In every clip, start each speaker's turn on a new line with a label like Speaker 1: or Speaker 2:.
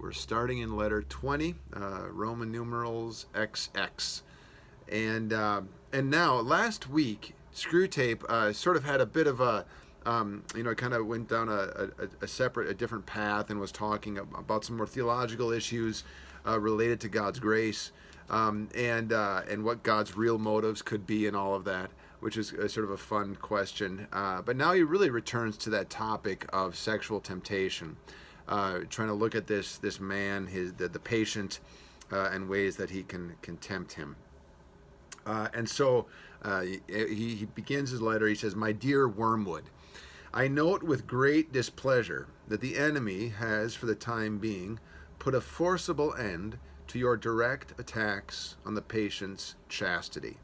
Speaker 1: We're starting in letter 20, Roman numerals XX. And now, last week, Screwtape sort of had a bit of a, kind of went down a different path and was talking about some more theological issues related to God's grace, and what God's real motives could be and all of that, which is sort of a fun question. But now he really returns to that topic of sexual temptation, trying to look at this man, the patient, and ways that he can tempt him. And so he begins his letter. He says, "My dear Wormwood, I note with great displeasure that the enemy has, for the time being, put a forcible end to your direct attacks on the patient's chastity."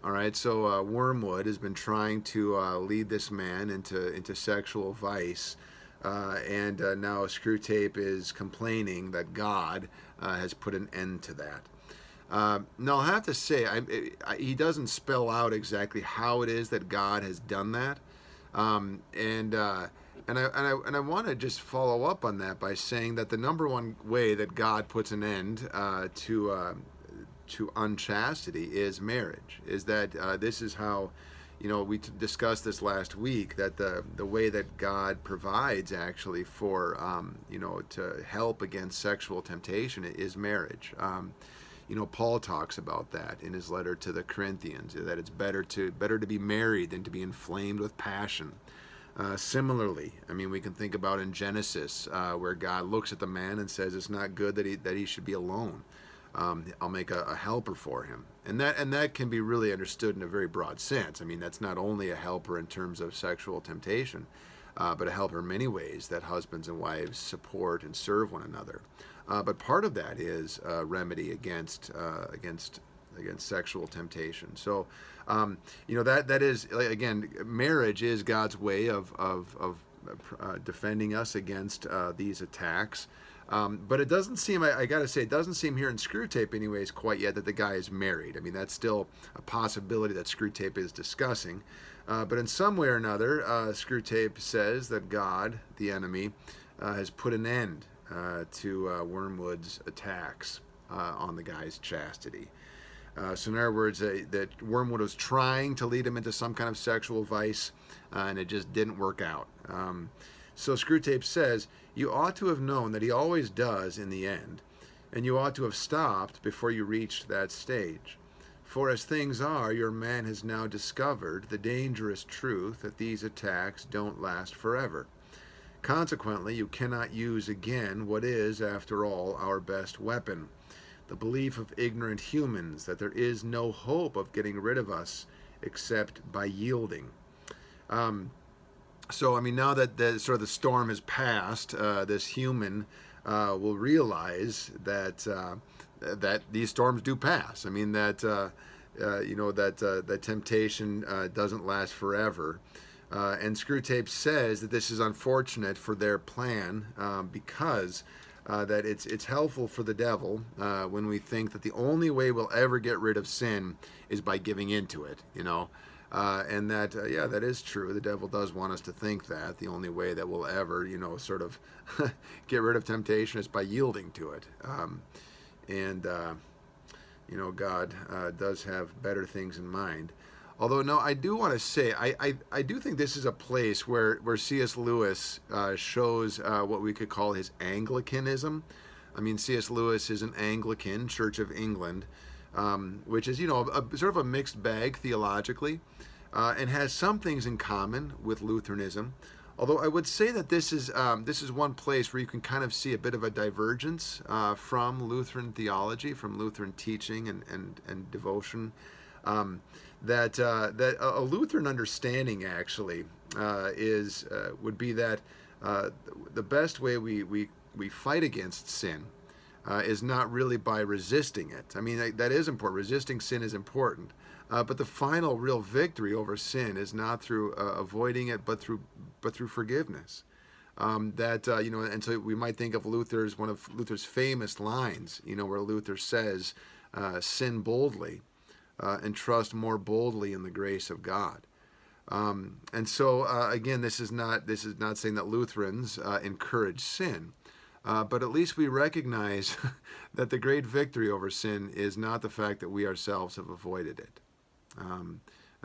Speaker 1: All right, so Wormwood has been trying to lead this man into sexual vice, and now Screwtape is complaining that God has put an end to that. Now, I'll have to say, he doesn't spell out exactly how it is that God has done that, and I want to just follow up on that by saying that the number one way that God puts an end to unchastity is marriage. Is that this is how, we discussed this last week, that the way that God provides actually for to help against sexual temptation is marriage. Paul talks about that in his letter to the Corinthians, that it's better to be married than to be inflamed with passion. Similarly, we can think about in Genesis, where God looks at the man and says it's not good that he should be alone. I'll make a helper for him, and that can be really understood in a very broad sense. That's not only a helper in terms of sexual temptation, but a helper in many ways, that husbands and wives support and serve one another. But part of that is a remedy against sexual temptation. So, that is, again, marriage is God's way of defending us against these attacks. But it doesn't seem, I got to say, it doesn't seem here in Screwtape anyways quite yet that the guy is married. That's still a possibility that Screwtape is discussing. But in some way or another, Screwtape says that God, the enemy, has put an end to Wormwood's attacks on the guy's chastity. So in other words, that Wormwood was trying to lead him into some kind of sexual vice, and it just didn't work out. So Screwtape says, "You ought to have known that he always does in the end, and you ought to have stopped before you reached that stage. For as things are, your man has now discovered the dangerous truth that these attacks don't last forever. Consequently, you cannot use again what is, after all, our best weapon, the belief of ignorant humans that there is no hope of getting rid of us except by yielding." So, now that the storm has passed, this human will realize that these storms do pass. That temptation doesn't last forever. And Screwtape says that this is unfortunate for their plan, because that it's helpful for the devil when we think that the only way we'll ever get rid of sin is by giving into it, and that, that is true. The devil does want us to think that the only way that we'll ever, get rid of temptation is by yielding to it. God does have better things in mind. Although, no, I do want to say, I do think this is a place where C.S. Lewis shows what we could call his Anglicanism. C.S. Lewis is an Anglican, Church of England, which is, sort of a mixed bag theologically, and has some things in common with Lutheranism. Although I would say that this is one place where you can kind of see a bit of a divergence from Lutheran theology, from Lutheran teaching and devotion. That a Lutheran understanding actually would be that the best way we fight against sin is not really by resisting it. That is important. Resisting sin is important, but the final real victory over sin is not through avoiding it, but through forgiveness. And so we might think of one of Luther's famous lines, where Luther says, "Sin boldly, and trust more boldly in the grace of God." And so again, this is not saying that Lutherans encourage sin, But at least we recognize that the great victory over sin is not the fact that we ourselves have avoided it.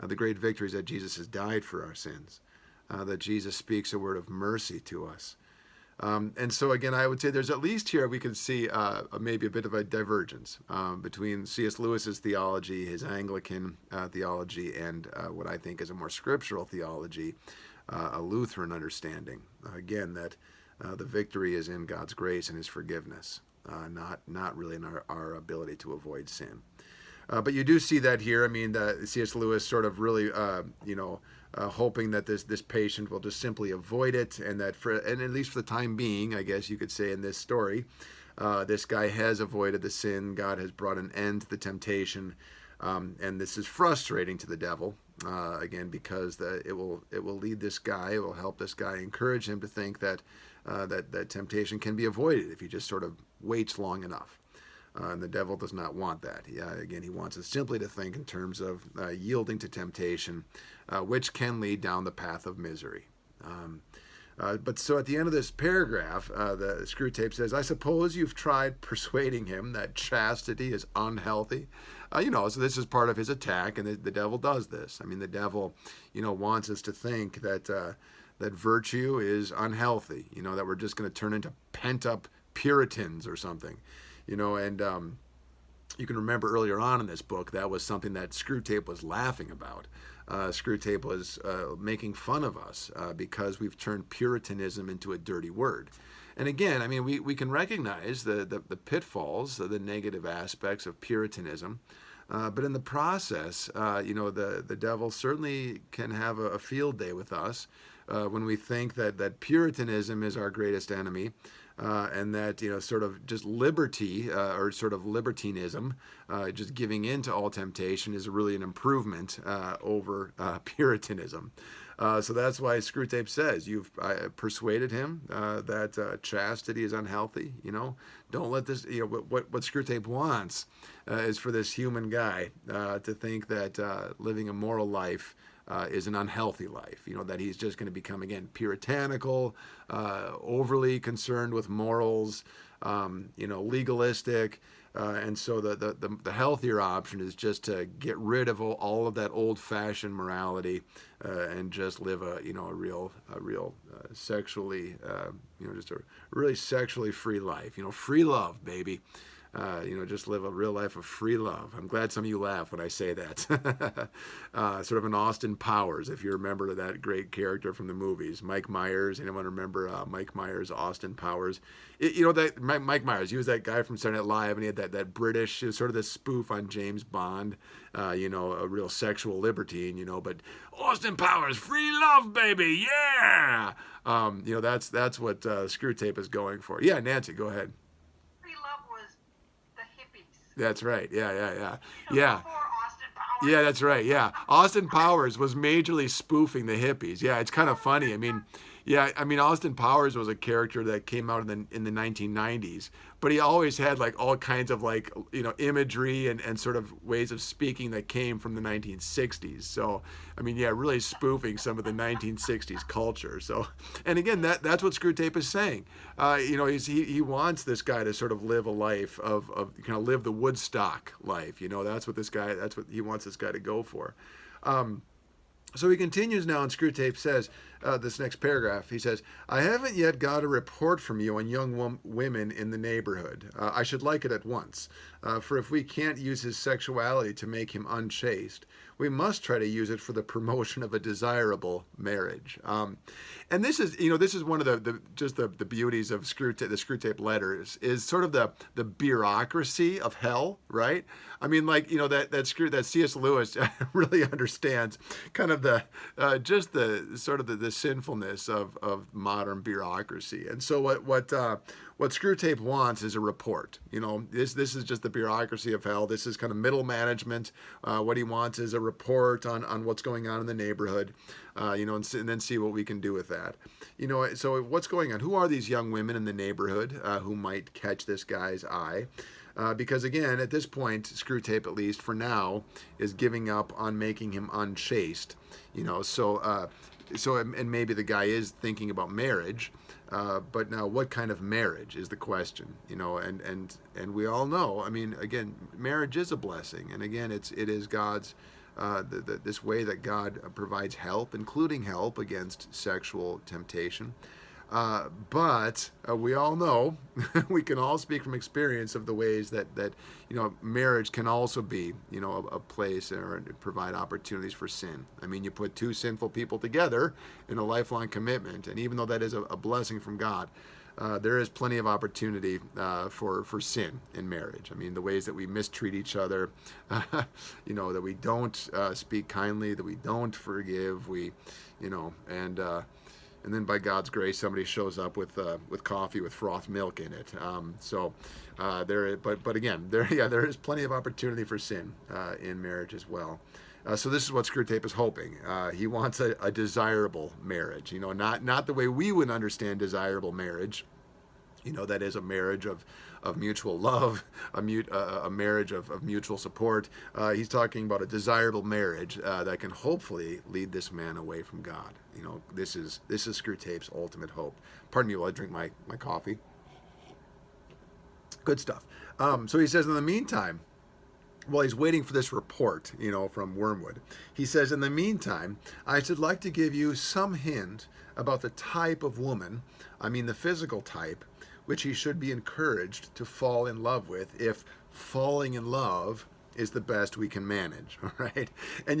Speaker 1: The great victory is that Jesus has died for our sins, that Jesus speaks a word of mercy to us. And so, again, I would say there's at least here we can see maybe a bit of a divergence between C.S. Lewis's theology, his Anglican theology, and what I think is a more scriptural theology, a Lutheran understanding. Again, that the victory is in God's grace and his forgiveness, not really in our ability to avoid sin. But you do see that here. I mean, C.S. Lewis sort of really, hoping that this patient will just simply avoid it, and that and at least for the time being, I guess you could say in this story, this guy has avoided the sin. God has brought an end to the temptation, and this is frustrating to the devil. Again, because it will lead this guy, it will help this guy, encourage him to think that that temptation can be avoided if he just sort of waits long enough. And the devil does not want that. Again, he wants us simply to think in terms of yielding to temptation, which can lead down the path of misery. But so at the end of this paragraph, the Screwtape says, I suppose you've tried persuading him that chastity is unhealthy. So this is part of his attack, and the devil does this. I mean, the devil, wants us to think that that virtue is unhealthy, that we're just going to turn into pent-up Puritans or something. And you can remember earlier on in this book, that was something that Screwtape was laughing about. Screwtape was making fun of us because we've turned Puritanism into a dirty word. And again, I mean, we can recognize the pitfalls, the negative aspects of Puritanism. But in the process, the devil certainly can have a field day with us when we think that Puritanism is our greatest enemy. And that, sort of just liberty or sort of libertinism, just giving in to all temptation is really an improvement over Puritanism. So that's why Screwtape says you've persuaded him that chastity is unhealthy. Don't let this, what Screwtape wants is for this human guy to think that living a moral life is an unhealthy life, that he's just going to become, again, puritanical, overly concerned with morals, legalistic. And so the healthier option is just to get rid of all of that old-fashioned morality and just live a real sexually, just a really sexually free life. Free love, baby. Just live a real life of free love. I'm glad some of you laugh when I say that. Sort of an Austin Powers, if you remember that great character from the movies. Mike Myers. Anyone remember Mike Myers, Austin Powers? That Mike Myers, he was that guy from Saturday Night Live, and he had that British, sort of this spoof on James Bond, a real sexual libertine, but Austin Powers, free love, baby, yeah! That's what Screwtape is going for. Yeah, Nancy, go ahead. That's right. Yeah. Yeah, that's right. Yeah. Austin Powers was majorly spoofing the hippies. Yeah, it's kind of funny. I mean, Austin Powers was a character that came out in the 1990s, but he always had all kinds of imagery and sort of ways of speaking that came from the 1960s. So, really spoofing some of the 1960s culture. So, and again, that's what Screwtape is saying. He wants this guy to sort of live a life of live the Woodstock life. That's what he wants this guy to go for. So he continues now, and Screwtape says, this next paragraph, he says, I haven't yet got a report from you on young women in the neighborhood. I should like it at once. For if we can't use his sexuality to make him unchaste, we must try to use it for the promotion of a desirable marriage. And this is one of the beauties of the Screwtape Letters is sort of the bureaucracy of hell, right? That C.S. Lewis really understands kind of the sinfulness of modern bureaucracy. And so what Screwtape wants is a report. This is just the bureaucracy of hell. This is kind of middle management. What he wants is a report on what's going on in the neighborhood, and then see what we can do with that. So what's going on? Who are these young women in the neighborhood who might catch this guy's eye? Because again, at this point, Screwtape, at least for now, is giving up on making him unchaste. and maybe the guy is thinking about marriage, but now what kind of marriage is the question, and we all know, I mean, again, marriage is a blessing, and again, it is God's, this way that God provides help, including help against sexual temptation. But we all know, we can all speak from experience of the ways that marriage can also be, a place or provide opportunities for sin. I mean, you put two sinful people together in a lifelong commitment, and even though that is a blessing from God, there is plenty of opportunity for sin in marriage. I mean, the ways that we mistreat each other, that we don't speak kindly, that we don't forgive, and then by God's grace, somebody shows up with coffee with frothed milk in it. But again, there is plenty of opportunity for sin in marriage as well. So this is what Screwtape is hoping. He wants a desirable marriage. Not the way we would understand desirable marriage. That is a marriage of mutual love, a marriage of mutual support. He's talking about a desirable marriage that can hopefully lead this man away from God. This is Screwtape's ultimate hope. Pardon me while I drink my coffee. Good stuff. So he says, in the meantime, while he's waiting for this report, from Wormwood, he says, in the meantime, I should like to give you some hint about the type of woman, I mean the physical type, which he should be encouraged to fall in love with, if falling in love is the best we can manage, all right? And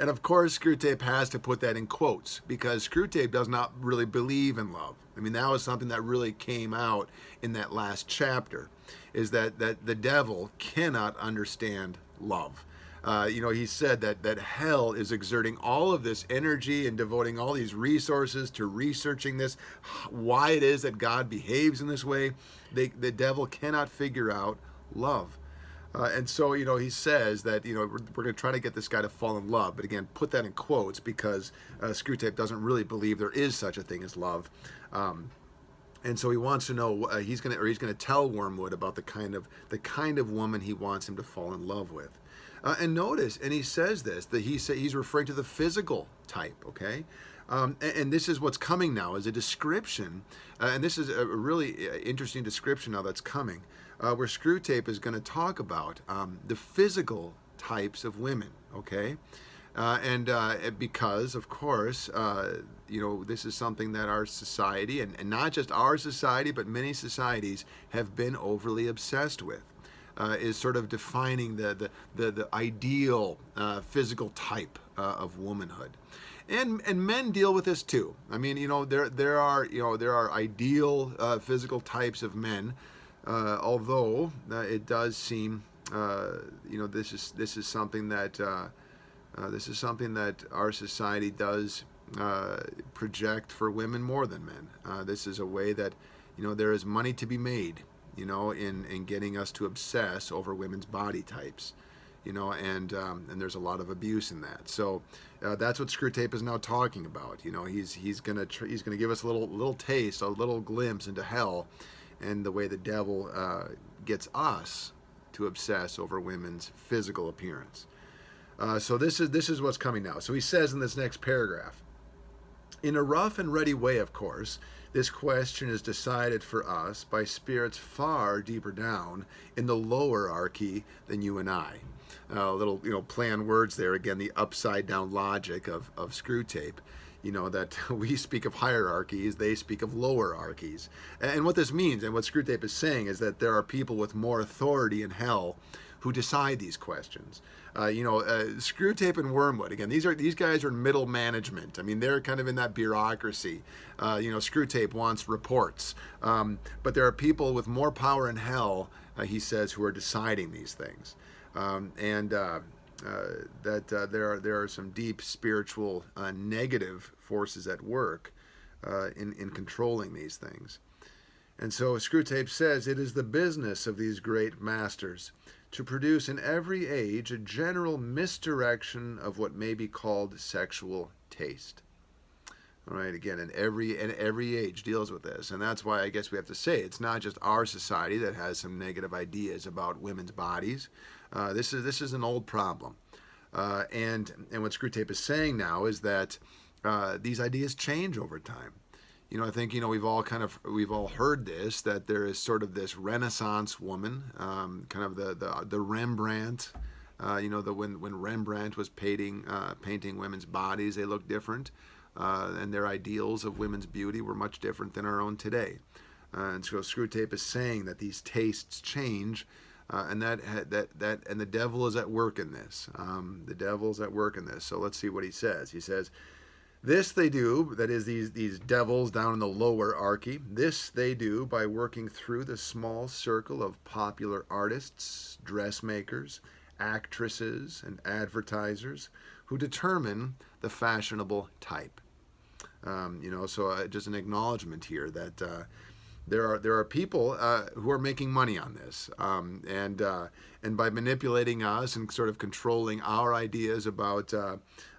Speaker 1: of course, Screwtape has to put that in quotes, because Screwtape does not really believe in love. I mean, that was something that really came out in that last chapter, is that the devil cannot understand love. He said that hell is exerting all of this energy and devoting all these resources to researching this, why it is that God behaves in this way. The devil cannot figure out love. And so, he says that, we're going to try to get this guy to fall in love. But again, put that in quotes, because Screwtape doesn't really believe there is such a thing as love. And so he wants to know, he's going to tell Wormwood about the kind of woman he wants him to fall in love with. And notice, and he says this, that he's referring to the physical type, okay? And this is what's coming now, is a description, and this is a really interesting description now that's coming, where Screwtape is going to talk about the physical types of women, okay? Because, of course, this is something that our society, and not just our society, but many societies have been overly obsessed with. Is sort of defining the ideal physical type of womanhood, and men deal with this too. I mean, there are ideal physical types of men, although it does seem this is something that our society does project for women more than men. This is a way that there is money to be made, in getting us to obsess over women's body types, and there's a lot of abuse in that. So that's what Screwtape is now talking about. He's gonna give us a little taste, a little glimpse into hell, and the way the devil gets us to obsess over women's physical appearance. So this is what's coming now. So he says in this next paragraph, in a rough and ready way, of course, this question is decided for us by spirits far deeper down in the lower archy than you and I. Little, play on words there. Again, the upside down logic of Screwtape. That we speak of hierarchies, they speak of lower archies. And what this means, and what Screwtape is saying, is that there are people with more authority in hell who decide these questions. Screwtape and Wormwood, again, these guys are in middle management. I mean, they're kind of in that bureaucracy. Screwtape wants reports. But there are people with more power in hell, he says, who are deciding these things. There are some deep spiritual negative forces at work in controlling these things. And so Screwtape says, it is the business of these great masters to produce in every age a general misdirection of what may be called sexual taste. All right, again, and every age deals with this, and that's why I guess we have to say it's not just our society that has some negative ideas about women's bodies. This is an old problem, and what Screwtape is saying now is that these ideas change over time. I think we've all heard this, that there is sort of this Renaissance woman, kind of the Rembrandt. When Rembrandt was painting women's bodies, they looked different, and their ideals of women's beauty were much different than our own today. And so Screwtape is saying that these tastes change, and that and the devil is at work in this. The devil's at work in this. So let's see what he says. He says, "This they do," that is, these devils down in the lower archy, "this they do by working through the small circle of popular artists, dressmakers, actresses, and advertisers who determine the fashionable type." So just an acknowledgement here that there are people who are making money on this, and by manipulating us and sort of controlling our ideas about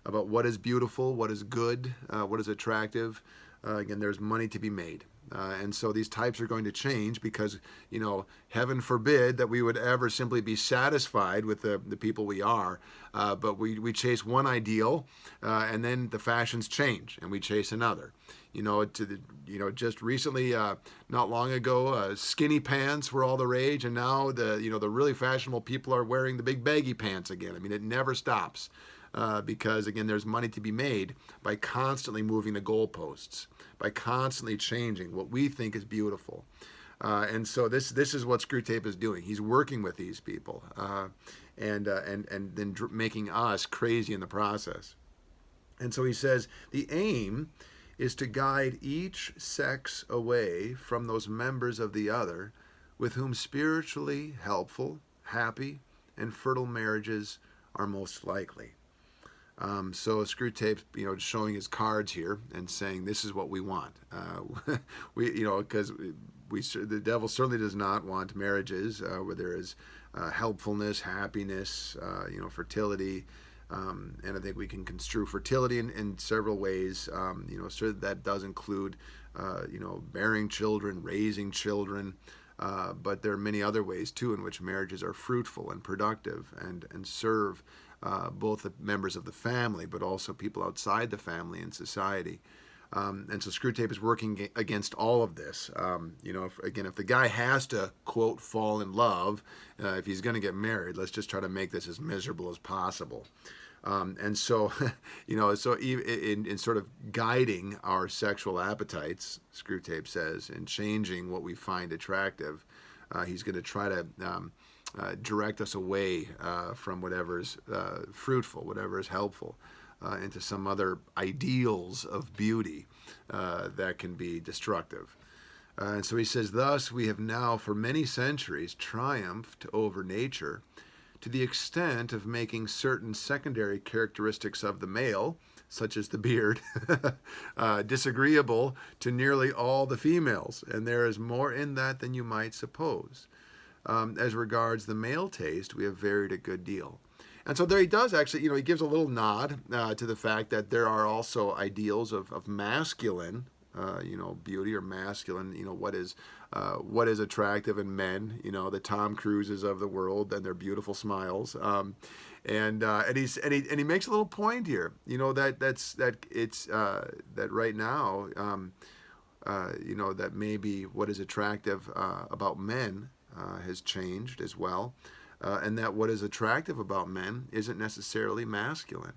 Speaker 1: what is beautiful, what is good, what is attractive. Again, there's money to be made. And so these types are going to change because, heaven forbid that we would ever simply be satisfied with the people we are. But we chase one ideal, and then the fashions change, and we chase another. Just recently, not long ago, skinny pants were all the rage, and now the really fashionable people are wearing the big baggy pants again. I mean, it never stops. Because, again, there's money to be made by constantly moving the goalposts, by constantly changing what we think is beautiful. And so this is what Screwtape is doing. He's working with these people, and then making us crazy in the process. And so he says, the aim is to guide each sex away from those members of the other with whom spiritually helpful, happy, and fertile marriages are most likely. So Screwtape's, showing his cards here and saying, this is what we want. Because the devil certainly does not want marriages where there is helpfulness, happiness, fertility. And I think we can construe fertility in several ways. So that does include, bearing children, raising children. But there are many other ways, too, in which marriages are fruitful and productive and serve both the members of the family, but also people outside the family and society. And so Screwtape is working against all of this. If the guy has to, quote, fall in love, if he's going to get married, let's just try to make this as miserable as possible. And so, so in sort of guiding our sexual appetites, Screwtape says, and changing what we find attractive, he's going to try to direct us away from whatever's fruitful, whatever is helpful, into some other ideals of beauty that can be destructive. And so he says, thus we have now for many centuries triumphed over nature to the extent of making certain secondary characteristics of the male, such as the beard, disagreeable to nearly all the females. And there is more in that than you might suppose. As regards the male taste, we have varied a good deal. And so there he does actually, he gives a little nod to the fact that there are also ideals of masculine, beauty or masculine, what is attractive in men, the Tom Cruises of the world and their beautiful smiles. And he makes a little point here, that right now, that maybe what is attractive about men has changed as well, and that what is attractive about men isn't necessarily masculine.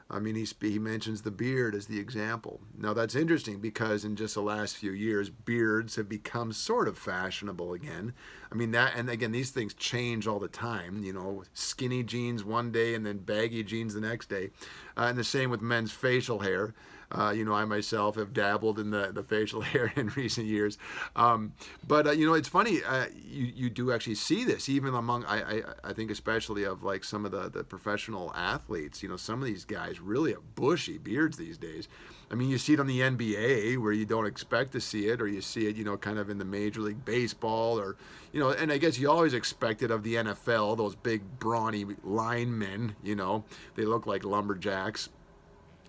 Speaker 1: I mean, he mentions the beard as the example. Now, that's interesting because in just the last few years, beards have become sort of fashionable again. I mean, and again, these things change all the time, skinny jeans one day and then baggy jeans the next day. And the same with men's facial hair. I myself have dabbled in the facial hair in recent years. But it's funny, you do actually see this even among, I think especially of like some of the professional athletes. Some of these guys really have bushy beards these days. I mean, you see it on the NBA where you don't expect to see it, or you see it, kind of in the Major League Baseball, or, and I guess you always expect it of the NFL, those big brawny linemen, they look like lumberjacks.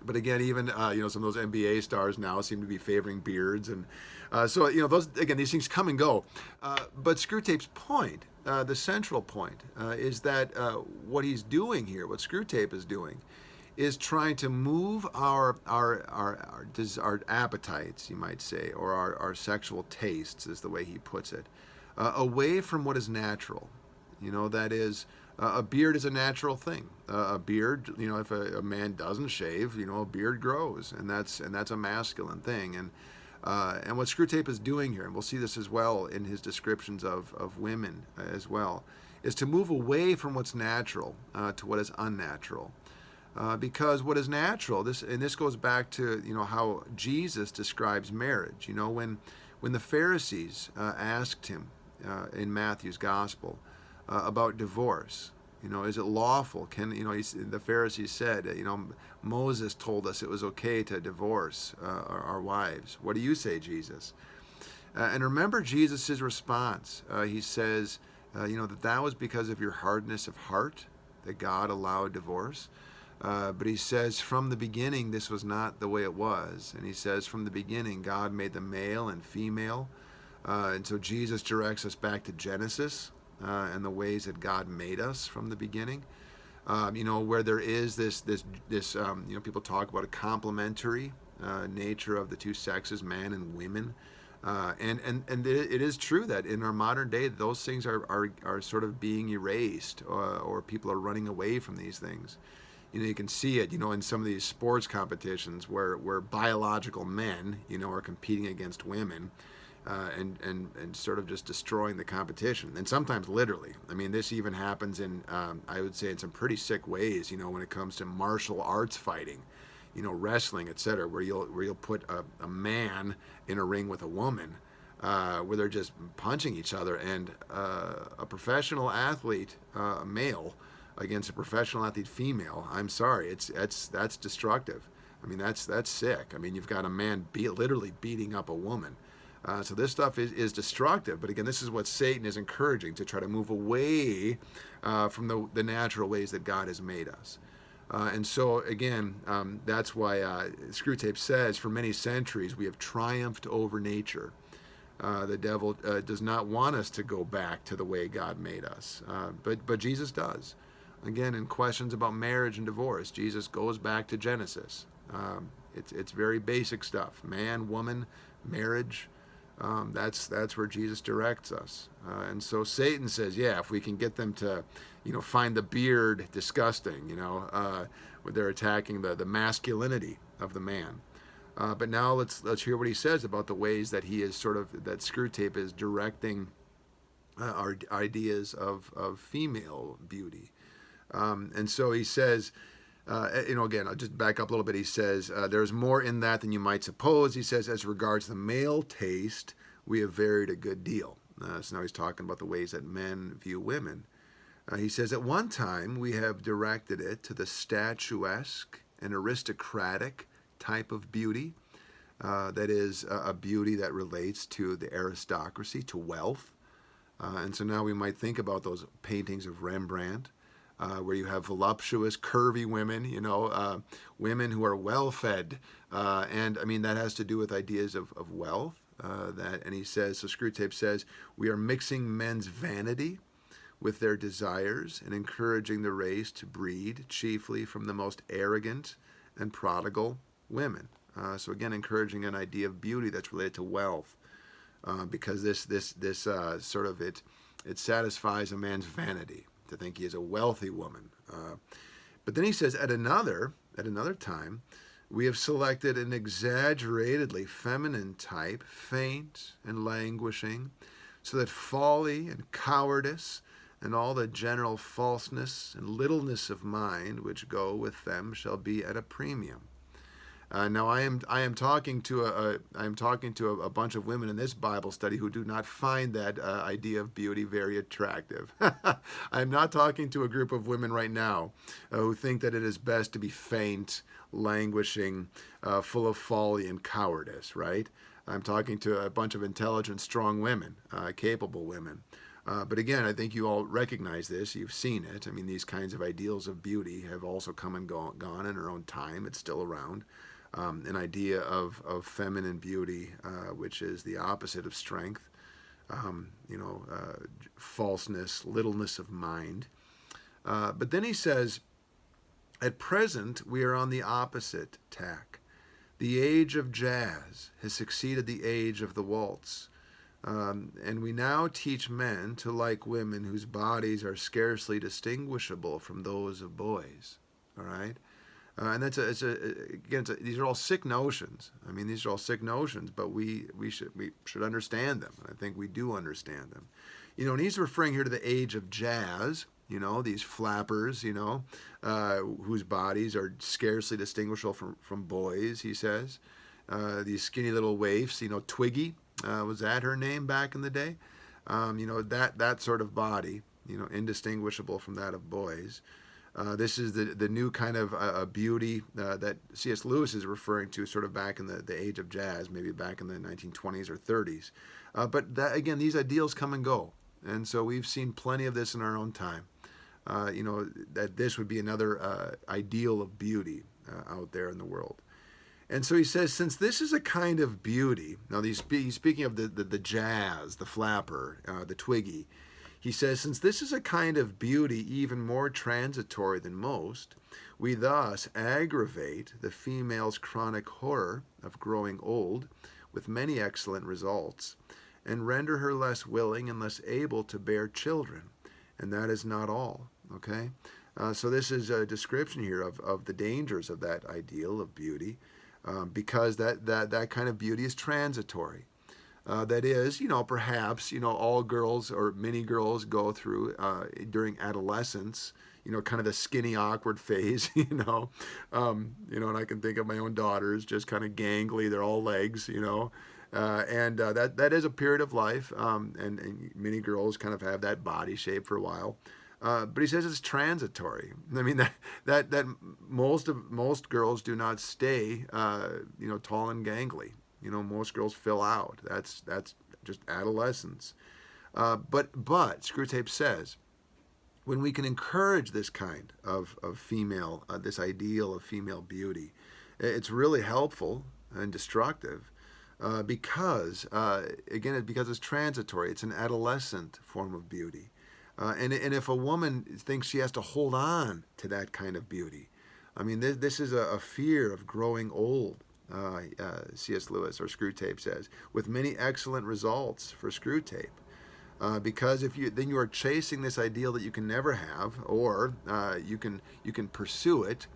Speaker 1: But again, even some of those NBA stars now seem to be favoring beards, and so these things come and go. But Screwtape's point, the central point, is that what he's doing here, what Screwtape is doing, is trying to move our appetites, you might say, or our sexual tastes, is the way he puts it, away from what is natural. That is, a beard is a natural thing. A beard, if a man doesn't shave, a beard grows, and that's a masculine thing. And what Screwtape is doing here, and we'll see this as well in his descriptions of women as well, is to move away from what's natural to what is unnatural. Because what is natural, this goes back to how Jesus describes marriage. When the Pharisees asked him in Matthew's gospel about divorce, is it lawful? The Pharisees said, Moses told us it was okay to divorce our wives. What do you say, Jesus? And remember Jesus' response. He says, that was because of your hardness of heart that God allowed divorce. But he says, from the beginning, this was not the way it was. And he says, from the beginning, God made them male and female. And so Jesus directs us back to Genesis and the ways that God made us from the beginning. Where there is this people talk about a complementary nature of the two sexes, man and women. And it is true that in our modern day, those things are sort of being erased, or people are running away from these things. You can see it, in some of these sports competitions where biological men, are competing against women, and sort of just destroying the competition. And sometimes literally. I mean, this even happens in, I would say, in some pretty sick ways, when it comes to martial arts fighting, wrestling, etc., where you'll put a man in a ring with a woman, where they're just punching each other, and a professional athlete, male, against a professional athlete female. I'm sorry, that's destructive. I mean, that's sick. I mean, you've got a man literally beating up a woman. So this stuff is destructive. But again, this is what Satan is encouraging, to try to move away from the natural ways that God has made us. And so again, that's why Screwtape says, for many centuries we have triumphed over nature. The devil does not want us to go back to the way God made us, but Jesus does. Again, in questions about marriage and divorce, Jesus goes back to Genesis. It's very basic stuff: man, woman, marriage. That's where Jesus directs us. And so Satan says, yeah, if we can get them to, find the beard disgusting, they're attacking the masculinity of the man. But now let's hear what he says about the ways that he is that Screwtape is directing our ideas of female beauty. And so he says, again, I'll just back up a little bit. He says, there's more in that than you might suppose. He says, as regards the male taste, we have varied a good deal. So now he's talking about the ways that men view women. He says, at one time, we have directed it to the statuesque and aristocratic type of beauty. That is a beauty that relates to the aristocracy, to wealth. And so now we might think about those paintings of Rembrandt, where you have voluptuous, curvy women, women who are well-fed. And, I mean, that has to do with ideas of wealth. And he says, so Screwtape says, we are mixing men's vanity with their desires and encouraging the race to breed chiefly from the most arrogant and prodigal women. So again, encouraging an idea of beauty that's related to wealth, because this sort of it satisfies a man's vanity to think he is a wealthy woman. But then he says, at another time, we have selected an exaggeratedly feminine type, faint and languishing, so that folly and cowardice and all the general falseness and littleness of mind which go with them shall be at a premium. Now I am talking to a bunch of women in this Bible study who do not find that idea of beauty very attractive. I'm not talking to a group of women right now who think that it is best to be faint, languishing, full of folly and cowardice, right? I'm talking to a bunch of intelligent, strong women, capable women. But again, I think you all recognize this. You've seen it. I mean, these kinds of ideals of beauty have also come and gone in our own time. It's still around. An idea of feminine beauty, which is the opposite of strength, falseness, littleness of mind. But then he says, At present, we are on the opposite tack. The age of jazz has succeeded the age of the waltz. And we now teach men to like women whose bodies are scarcely distinguishable from those of boys. All right? And these are all sick notions. I mean, these are all sick notions, but we should understand them. I think we do understand them. And he's referring here to the age of jazz. These flappers, whose bodies are scarcely distinguishable from boys, he says. These skinny little waifs, Twiggy, was that her name back in the day? That sort of body, indistinguishable from that of boys. This is the new kind of beauty that C.S. Lewis is referring to sort of back in the age of jazz, maybe back in the 1920s or 30s. But again, these ideals come and go. And so we've seen plenty of this in our own time. That this would be another ideal of beauty out there in the world. And so he says, since this is a kind of beauty, now he's speaking of the jazz, the flapper, the twiggy. He says, since this is a kind of beauty even more transitory than most, we thus aggravate the female's chronic horror of growing old with many excellent results, and render her less willing and less able to bear children. And that is not all, okay? So this is a description here of the dangers of that ideal of beauty, because that kind of beauty is transitory. That is, perhaps, all girls or many girls go through during adolescence, kind of the skinny, awkward phase, and I can think of my own daughters, just kind of gangly, they're all legs, and that is a period of life, and many girls kind of have that body shape for a while. But he says it's transitory. I mean that most girls do not stay tall and gangly. Most girls fill out. That's just adolescence. But Screwtape says, when we can encourage this kind of female, this ideal of female beauty, it's really helpful and destructive. Because it's transitory. It's an adolescent form of beauty. And if a woman thinks she has to hold on to that kind of beauty, I mean, this is a fear of growing old, C.S. Lewis or Screwtape says, with many excellent results for Screwtape. Because then you are chasing this ideal that you can never have, or you can pursue it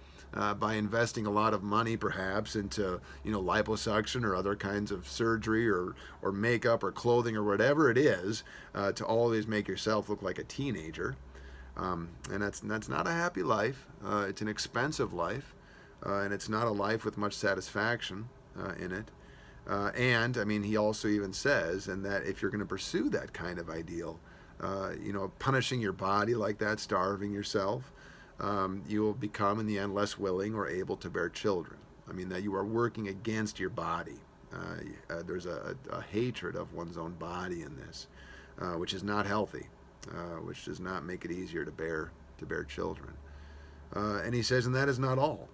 Speaker 1: by investing a lot of money, perhaps, into liposuction or other kinds of surgery or makeup or clothing or whatever it is, to always make yourself look like a teenager, and that's not a happy life. It's an expensive life, and it's not a life with much satisfaction in it. And I mean, he also even says, and that if you're going to pursue that kind of ideal, punishing your body like that, starving yourself, you will become in the end less willing or able to bear children. I mean, that you are working against your body. There's a hatred of one's own body in this, which is not healthy, which does not make it easier to bear children. And he says, and that is not all.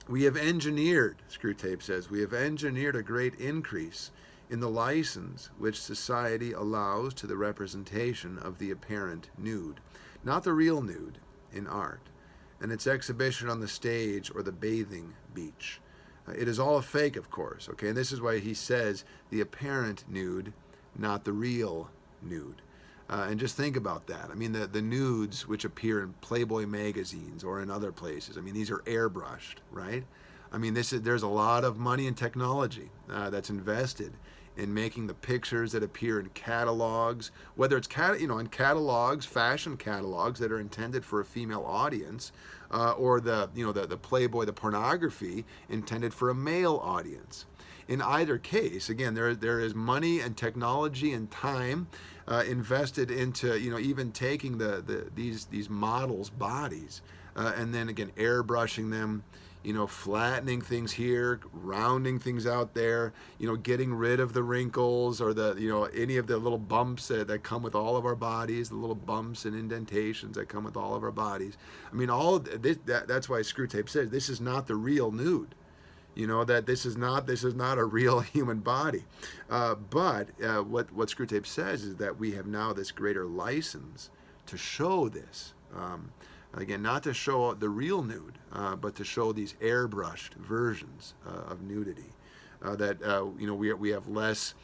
Speaker 1: We have engineered, Screwtape says, we have engineered a great increase in the license which society allows to the representation of the apparent nude, not the real nude, in art, and its exhibition on the stage or the bathing beach. It is all a fake, of course, okay? And this is why he says the apparent nude, not the real nude. And just think about that. I mean, the nudes which appear in Playboy magazines or in other places, I mean, these are airbrushed, right? I mean, there's a lot of money and technology that's invested in making the pictures that appear in catalogs, whether it's in catalogs, fashion catalogs that are intended for a female audience, or the Playboy, the pornography intended for a male audience. In either case, again, there is money and technology and time invested into even taking these models' bodies, and then again airbrushing them, flattening things here, rounding things out there, getting rid of the wrinkles or any of the little bumps that come with all of our bodies, the little bumps and indentations that come with all of our bodies. I mean, all of this, that's why Screwtape says this is not the real nude. That this is not a real human body. But what Screwtape says is that we have now this greater license to show this. Again, not to show the real nude, but to show these airbrushed versions of nudity. That we have less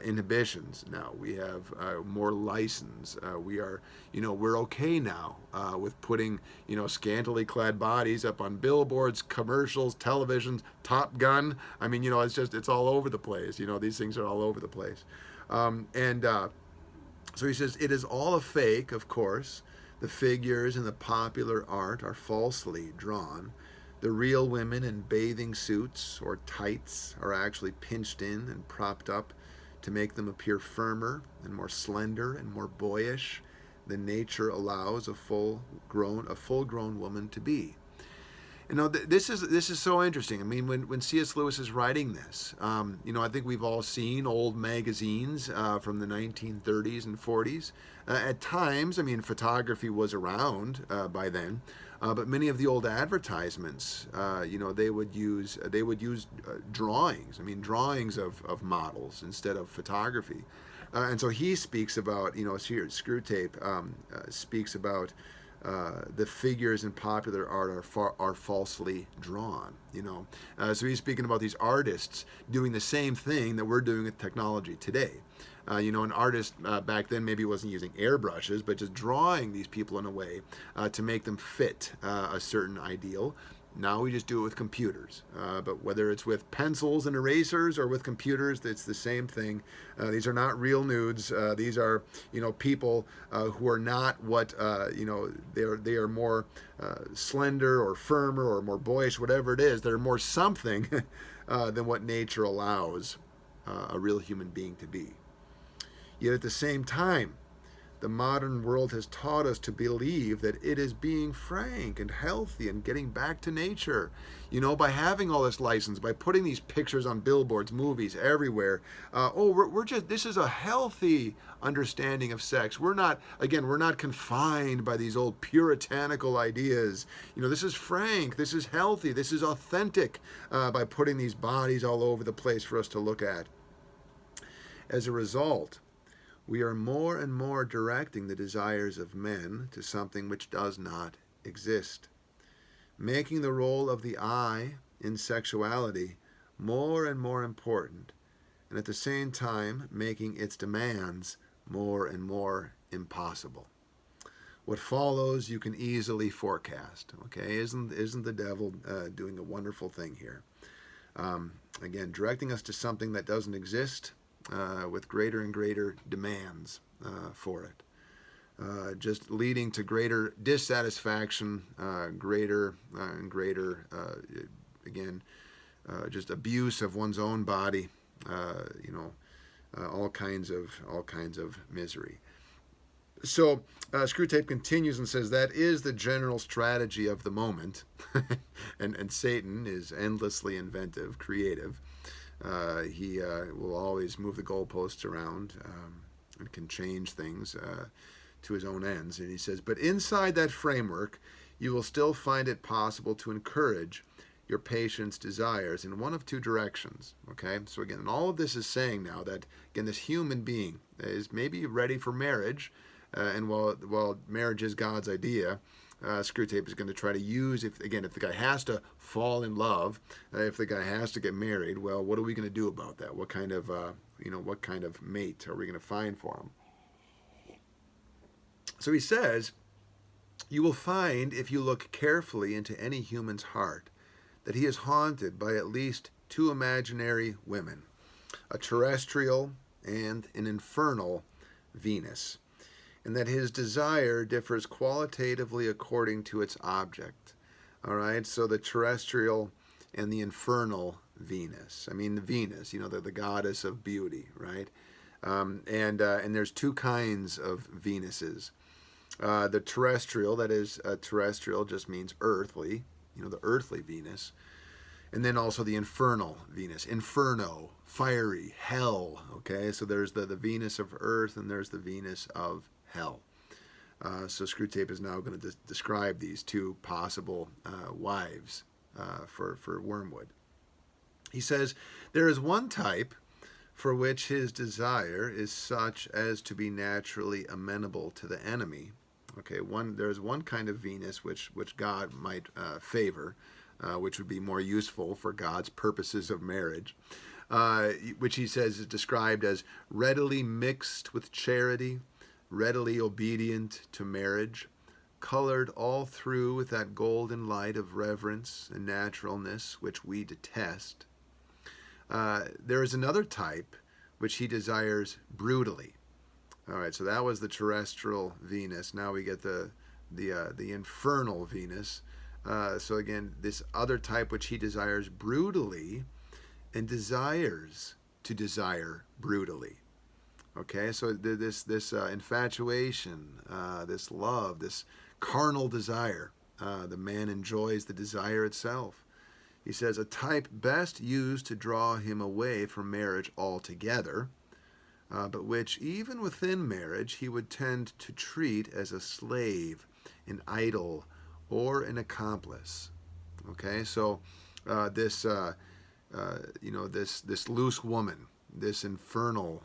Speaker 1: inhibitions now. We have more license. We're okay now with putting scantily clad bodies up on billboards, commercials, televisions, Top Gun. I mean, it's all over the place. These things are all over the place. So he says it is all a fake, of course. The figures in the popular art are falsely drawn. The real women in bathing suits or tights are actually pinched in and propped up to make them appear firmer and more slender and more boyish than nature allows a full-grown woman to be. This is so interesting. I mean, when C.S. Lewis is writing this, I think we've all seen old magazines from the 1930s and 40s. At times, I mean, photography was around by then, but many of the old advertisements, they would use drawings. I mean, drawings of models instead of photography. And so he speaks about, here Screwtape speaks about. The figures in popular art are falsely drawn, So he's speaking about these artists doing the same thing that we're doing with technology today. An artist back then maybe wasn't using airbrushes, but just drawing these people in a way to make them fit a certain ideal. Now we just do it with computers. But whether it's with pencils and erasers or with computers, it's the same thing. These are not real nudes. These are, people who are not what, they are more slender or firmer or more boyish, whatever it is. They're more something than what nature allows a real human being to be. Yet at the same time, the modern world has taught us to believe that it is being frank and healthy and getting back to nature. By having all this license, by putting these pictures on billboards, movies, everywhere. This is a healthy understanding of sex. We're not confined by these old puritanical ideas. This is frank, this is healthy, this is authentic by putting these bodies all over the place for us to look at. As a result, we are more and more directing the desires of men to something which does not exist, making the role of the I in sexuality more and more important, and at the same time making its demands more and more impossible. What follows you can easily forecast. Okay, isn't the devil doing a wonderful thing here? Again, directing us to something that doesn't exist. With greater and greater demands for it, just leading to greater dissatisfaction, greater and greater, just abuse of one's own body, all kinds of misery. So Screwtape continues and says that is the general strategy of the moment, and Satan is endlessly inventive, creative. He will always move the goalposts around and can change things to his own ends. And he says, but inside that framework, you will still find it possible to encourage your patient's desires in one of two directions. Okay? So again, and all of this is saying now that, again, this human being is maybe ready for marriage, and while marriage is God's idea, Screwtape is going to try to use, if the guy has to fall in love, if the guy has to get married, well, what are we going to do about that? What kind of mate are we going to find for him? So he says, you will find, if you look carefully into any human's heart, that he is haunted by at least two imaginary women, a terrestrial and an infernal Venus, and that his desire differs qualitatively according to its object. All right, so the terrestrial and the infernal Venus. I mean, the Venus, the goddess of beauty, right? And there's two kinds of Venuses. The terrestrial, that is, terrestrial just means earthly, the earthly Venus. And then also the infernal Venus, inferno, fiery, hell, okay? So there's the Venus of earth and there's the Venus of hell. So Screwtape is now going to describe these two possible wives for Wormwood. He says, there is one type for which his desire is such as to be naturally amenable to the enemy, Okay, there's one kind of Venus which God might favor, which would be more useful for God's purposes of marriage, which he says is described as readily mixed with charity, readily obedient to marriage, colored all through with that golden light of reverence and naturalness which we detest. There is another type which he desires brutally. All right, so that was the terrestrial Venus. Now we get the infernal Venus. So again, this other type which he desires brutally and desires to desire brutally. Okay, so this infatuation, this love, this carnal desire, the man enjoys the desire itself. He says a type best used to draw him away from marriage altogether, but which even within marriage he would tend to treat as a slave, an idol, or an accomplice. Okay, so this loose woman, this infernal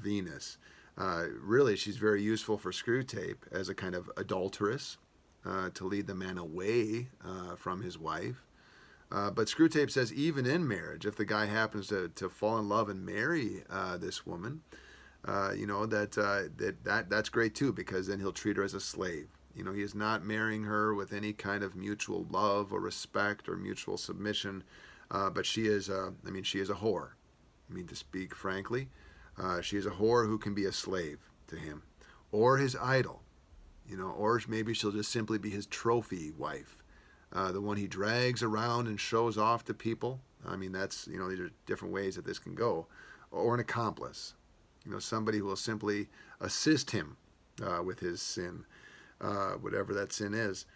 Speaker 1: Venus, really she's very useful for Screwtape as a kind of adulteress to lead the man away from his wife. But Screwtape says even in marriage, if the guy happens to fall in love and marry this woman, that's great too, because then he'll treat her as a slave. He is not marrying her with any kind of mutual love or respect or mutual submission, but she is a whore. To speak frankly, she is a whore who can be a slave to him, or his idol, or maybe she'll just simply be his trophy wife, the one he drags around and shows off to people. That's, these are different ways that this can go, or an accomplice, somebody who will simply assist him with his sin, whatever that sin is.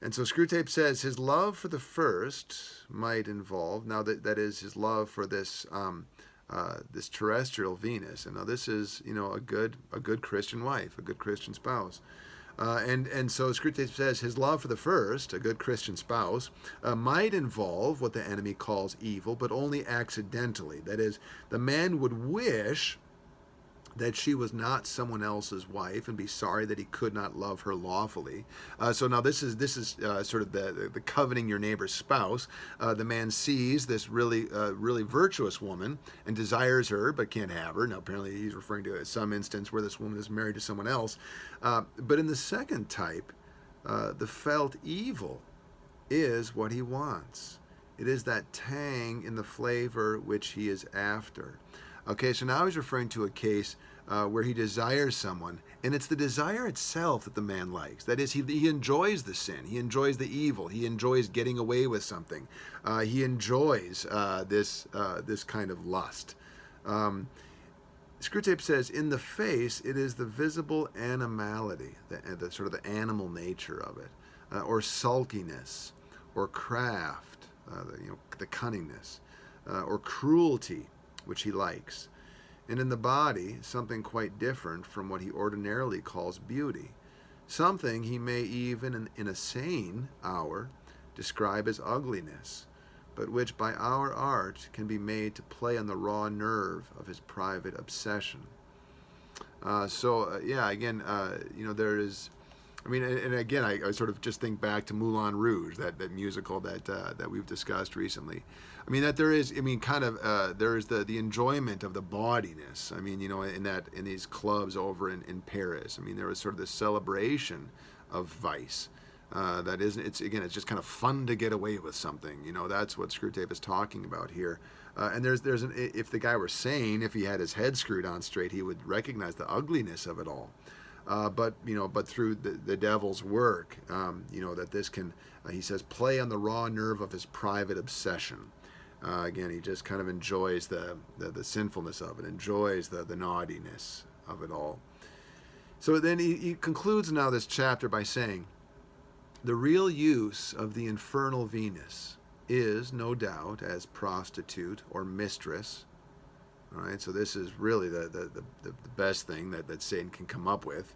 Speaker 1: And so Screwtape says his love for the first might involve, now that is his love for this this terrestrial Venus. And now this is, a good Christian wife, a good Christian spouse. And so Screwtape says his love for the first, a good Christian spouse, might involve what the enemy calls evil, but only accidentally. That is, the man would wish that she was not someone else's wife and be sorry that he could not love her lawfully. So now this is sort of the coveting your neighbor's spouse. The man sees this really virtuous woman and desires her but can't have her. Now apparently he's referring to some instance where this woman is married to someone else. But in the second type, the felt evil is what he wants. It is that tang in the flavor which he is after. Okay, so now he's referring to a case where he desires someone, and it's the desire itself that the man likes. That is, he enjoys the sin, he enjoys the evil, he enjoys getting away with something, he enjoys this kind of lust. Screwtape says, in the face, it is the visible animality, the sort of the animal nature of it, or sulkiness, or craft, the cunningness, or cruelty, which he likes. And in the body, something quite different from what he ordinarily calls beauty. Something he may even, in a sane hour, describe as ugliness, but which by our art can be made to play on the raw nerve of his private obsession. Again, there is... and again, I sort of just think back to Moulin Rouge, that musical that we've discussed recently. That there is, there is the enjoyment of the bawdiness. In these clubs over in Paris. There was sort of this celebration of vice. That isn't. It's just kind of fun to get away with something. That's what Screwtape is talking about here. And if the guy were sane, if he had his head screwed on straight, he would recognize the ugliness of it all. But through the devil's work, that this can, he says, play on the raw nerve of his private obsession. Again, he just kind of enjoys the sinfulness of it, enjoys the naughtiness of it all. So then he concludes now this chapter by saying, the real use of the infernal Venus is, no doubt, as prostitute or mistress. All right, so this is really the best thing that Satan can come up with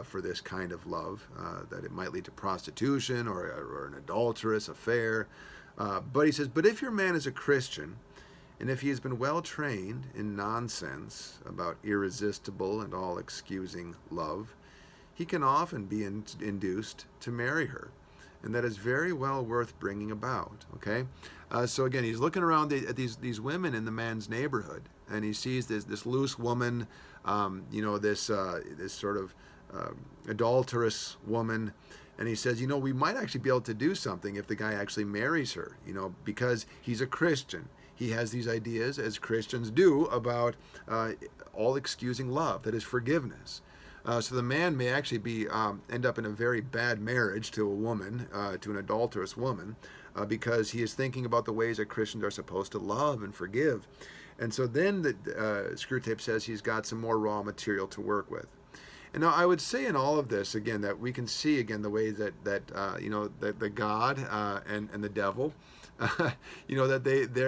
Speaker 1: for this kind of love, that it might lead to prostitution or an adulterous affair. But he says, but if your man is a Christian, and if he has been well trained in nonsense about irresistible and all excusing love, he can often be induced to marry her. And that is very well worth bringing about. Okay, so again, he's looking around at these women in the man's neighborhood, and he sees this loose woman, this sort of adulterous woman, and he says, we might actually be able to do something if the guy actually marries her, because he's a Christian. He has these ideas, as Christians do, about all excusing love, that is forgiveness. So the man may actually end up in a very bad marriage to a woman, to an adulterous woman, because he is thinking about the ways that Christians are supposed to love and forgive. And so then Screwtape says he's got some more raw material to work with. And now I would say in all of this, again, that we can see, again, the way that the God and the devil, that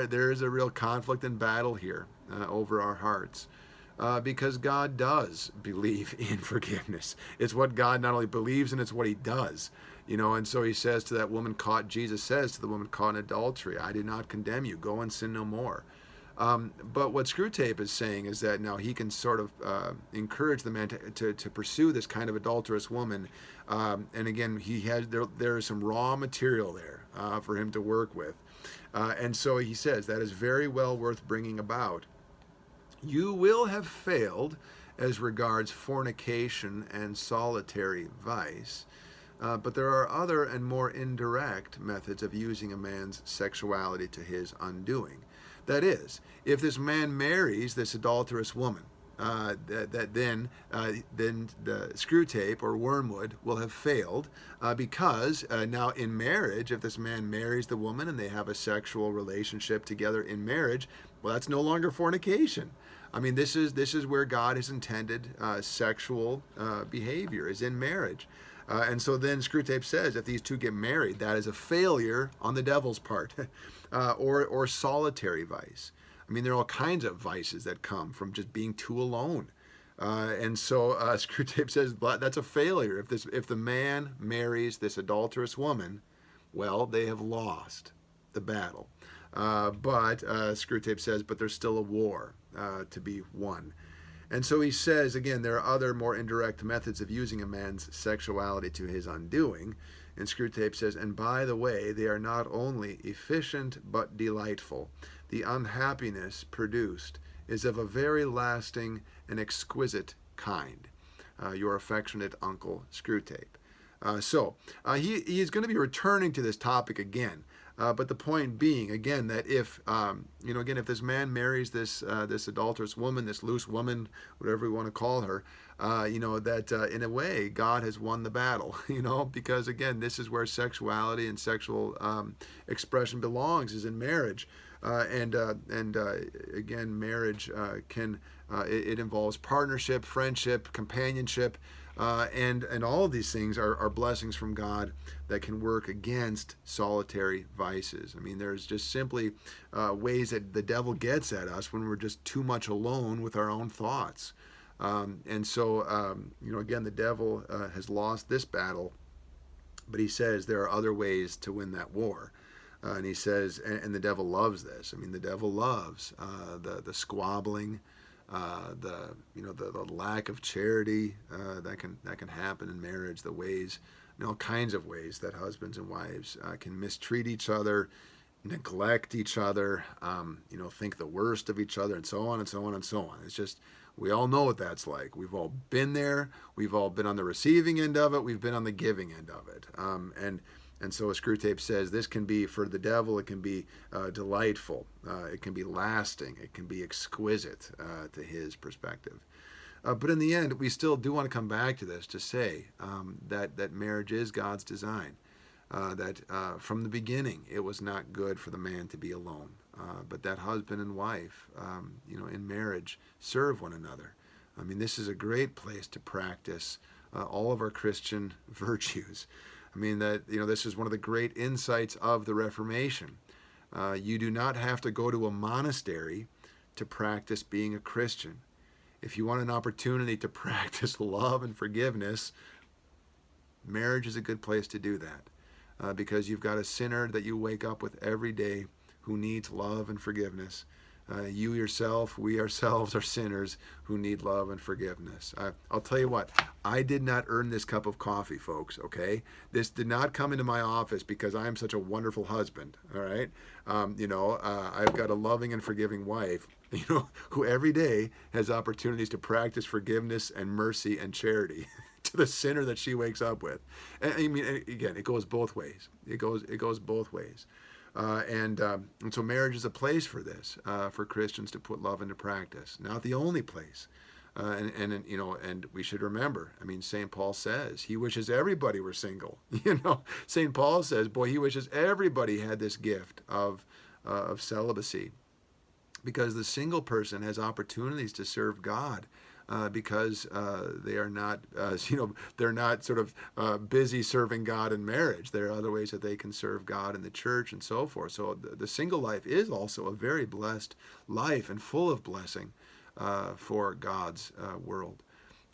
Speaker 1: there is a real conflict and battle here over our hearts. Because God does believe in forgiveness. It's what God not only believes in, it's what he does. And so he says to that woman caught, Jesus says to the woman caught in adultery, I do not condemn you, go and sin no more. But what Screwtape is saying is that now he can sort of encourage the man to pursue this kind of adulterous woman. And again, there is some raw material there for him to work with. And so he says that is very well worth bringing about. You will have failed as regards fornication and solitary vice, but there are other and more indirect methods of using a man's sexuality to his undoing. That is, if this man marries this adulterous woman, then the Screwtape or Wormwood will have failed because now in marriage, if this man marries the woman and they have a sexual relationship together in marriage, well, that's no longer fornication. I mean, this is where God has intended sexual behavior, is in marriage. And so then Screwtape says if these two get married, that is a failure on the devil's part, or solitary vice. I mean, there are all kinds of vices that come from just being too alone. And so Screwtape says that's a failure. If the man marries this adulterous woman, well, they have lost the battle. But Screwtape says, but there's still a war to be won. And so he says, again, there are other more indirect methods of using a man's sexuality to his undoing. And Screwtape says, and by the way, they are not only efficient but delightful. The unhappiness produced is of a very lasting and exquisite kind. Your affectionate Uncle Screwtape. So he is going to be returning to this topic again. But the point being, again, that if if this man marries this adulterous woman, this loose woman, whatever we want to call her, that in a way God has won the battle. Because again, this is where sexuality and sexual expression belongs, is in marriage. Again, marriage it involves partnership, friendship, companionship. And all of these things are blessings from God that can work against solitary vices. I mean, there's just simply ways that the devil gets at us when we're just too much alone with our own thoughts. Again, the devil has lost this battle, but he says there are other ways to win that war. And he says, and the devil loves this. I mean, the devil loves the squabbling, the lack of charity that can happen in marriage, the ways, all kinds of ways that husbands and wives can mistreat each other, neglect each other, think the worst of each other, and so on and so on and so on. It's just, we all know what that's like. We've all been there. We've all been on the receiving end of it. We've been on the giving end of it. And so as Screwtape says, this can be, for the devil, it can be delightful. It can be lasting. It can be exquisite to his perspective. But in the end, we still do want to come back to this to say that marriage is God's design. That from the beginning, it was not good for the man to be alone. But that husband and wife, in marriage, serve one another. I mean, this is a great place to practice all of our Christian virtues. I mean, this is one of the great insights of the Reformation. You do not have to go to a monastery to practice being a Christian. If you want an opportunity to practice love and forgiveness, marriage is a good place to do that. Because you've got a sinner that you wake up with every day who needs love and forgiveness. You yourself, we ourselves are sinners who need love and forgiveness. I'll tell you what, I did not earn this cup of coffee, folks, okay? This did not come into my office because I am such a wonderful husband, all right? I've got a loving and forgiving wife, who every day has opportunities to practice forgiveness and mercy and charity to the sinner that she wakes up with. And, I mean, again, it goes both ways. It goes both ways. And so marriage is a place for this, for Christians to put love into practice. Not the only place. And we should remember, I mean, St. Paul says he wishes everybody were single. St. Paul says, boy, he wishes everybody had this gift of celibacy, because the single person has opportunities to serve God. Because they are not, they're not sort of busy serving God in marriage. There are other ways that they can serve God in the church and so forth. So the single life is also a very blessed life and full of blessing for God's world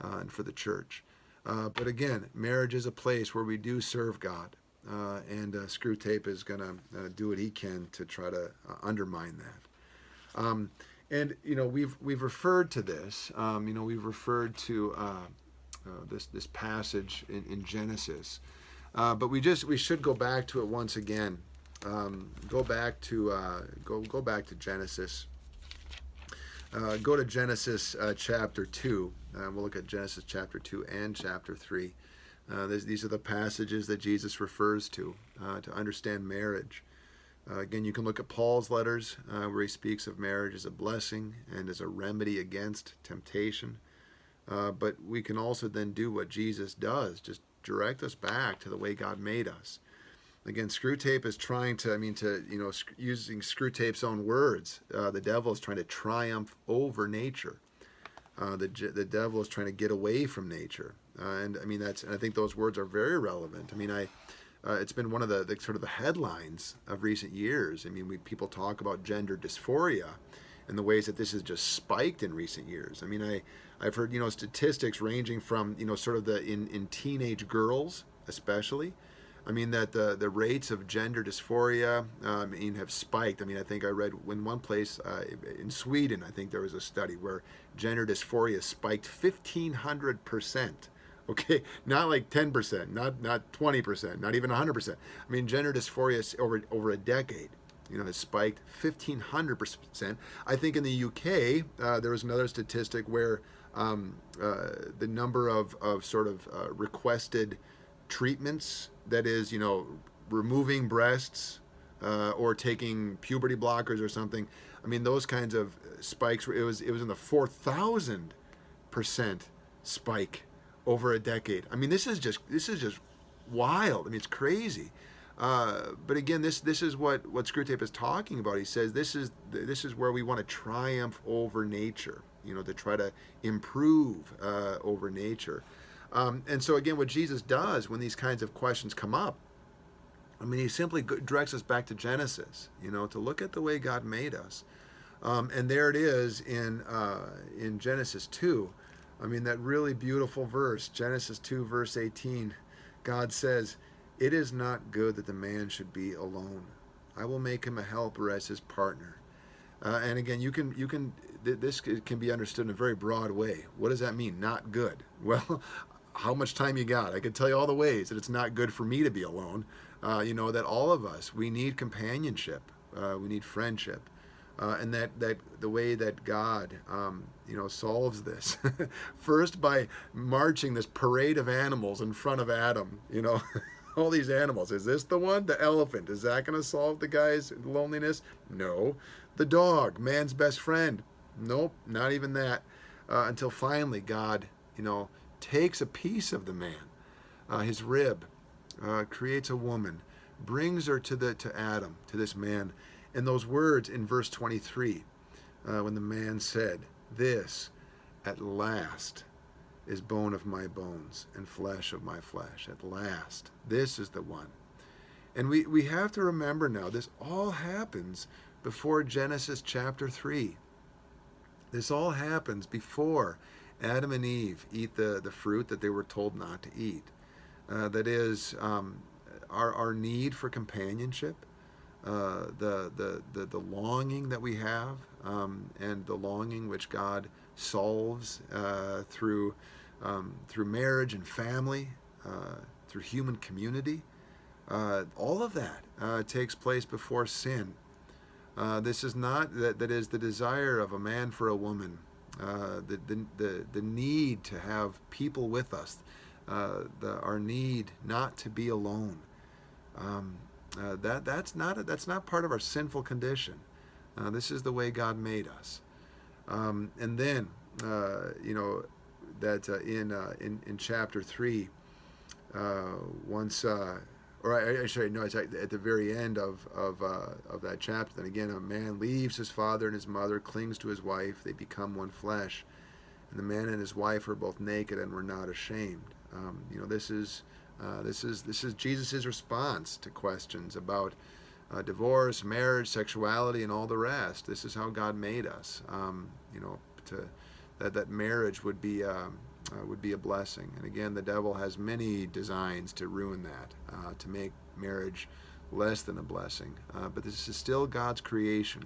Speaker 1: and for the church. But again, marriage is a place where we do serve God. And Screwtape is going to do what he can to try to undermine that. And we've referred to this. We've referred to this passage in Genesis, but we should go back to it once again. Go back to Genesis. Go to Genesis chapter 2. We'll look at Genesis chapter 2 and chapter 3. These are the passages that Jesus refers to understand marriage. Again, you can look at Paul's letters where he speaks of marriage as a blessing and as a remedy against temptation. But we can also then do what Jesus does, just direct us back to the way God made us. Again, Screwtape is trying using Screwtape's own words, the devil is trying to triumph over nature. The devil is trying to get away from nature. And I think those words are very relevant. It's been one of the sort of the headlines of recent years. People talk about gender dysphoria and the ways that this has just spiked in recent years. I've heard statistics ranging from sort of in teenage girls especially. That the rates of gender dysphoria have spiked. I think I read in one place in Sweden, I think there was a study where gender dysphoria spiked 1,500%. Okay, not like 10%, not 20%, not even 100%. Gender dysphoria over a decade, has spiked 1,500%. I think in the UK, there was another statistic where the number of sort of requested treatments, that is, removing breasts or taking puberty blockers or something. Those kinds of spikes. It was in the 4,000% spike over a decade. This is just wild. It's crazy. But again, this is what Screwtape is talking about. He says this is where we want to triumph over nature. To try to improve over nature. And so again, what Jesus does when these kinds of questions come up, he simply directs us back to Genesis. To look at the way God made us. And there it is in Genesis 2. That really beautiful verse, Genesis 2, verse 18. God says, "It is not good that the man should be alone. I will make him a helper as his partner." And again, this can be understood in a very broad way. What does that mean? Not good. Well, how much time you got? I could tell you all the ways that it's not good for me to be alone. That all of us, we need companionship. We need friendship. And that the way that God, solves this, first by marching this parade of animals in front of Adam, all these animals. Is this the one? The elephant. Is that going to solve the guy's loneliness? No. The dog, man's best friend. Nope, not even that. Until finally God, takes a piece of the man, his rib, creates a woman, brings her to Adam, to this man. And those words in verse 23, when the man said, "This at last is bone of my bones and flesh of my flesh." At last, this is the one. And we have to remember now, this all happens before Genesis chapter 3. This all happens before Adam and Eve eat the fruit that they were told not to eat. That is, our need for companionship, the longing that we have, and the longing which God solves through marriage and family, through human community. All of that takes place before sin. This is not that is the desire of a man for a woman, the need to have people with us, our need not to be alone. That's not part of our sinful condition. This is the way God made us. And then that in chapter 3, once or I sorry, no, it's at the very end of that chapter. Then again, a man leaves his father and his mother, clings to his wife. They become one flesh, and the man and his wife are both naked and were not ashamed. This is Jesus' response to questions about divorce, marriage, sexuality, and all the rest. This is how God made us. That marriage would be a blessing. And again, the devil has many designs to ruin that, to make marriage less than a blessing. But this is still God's creation.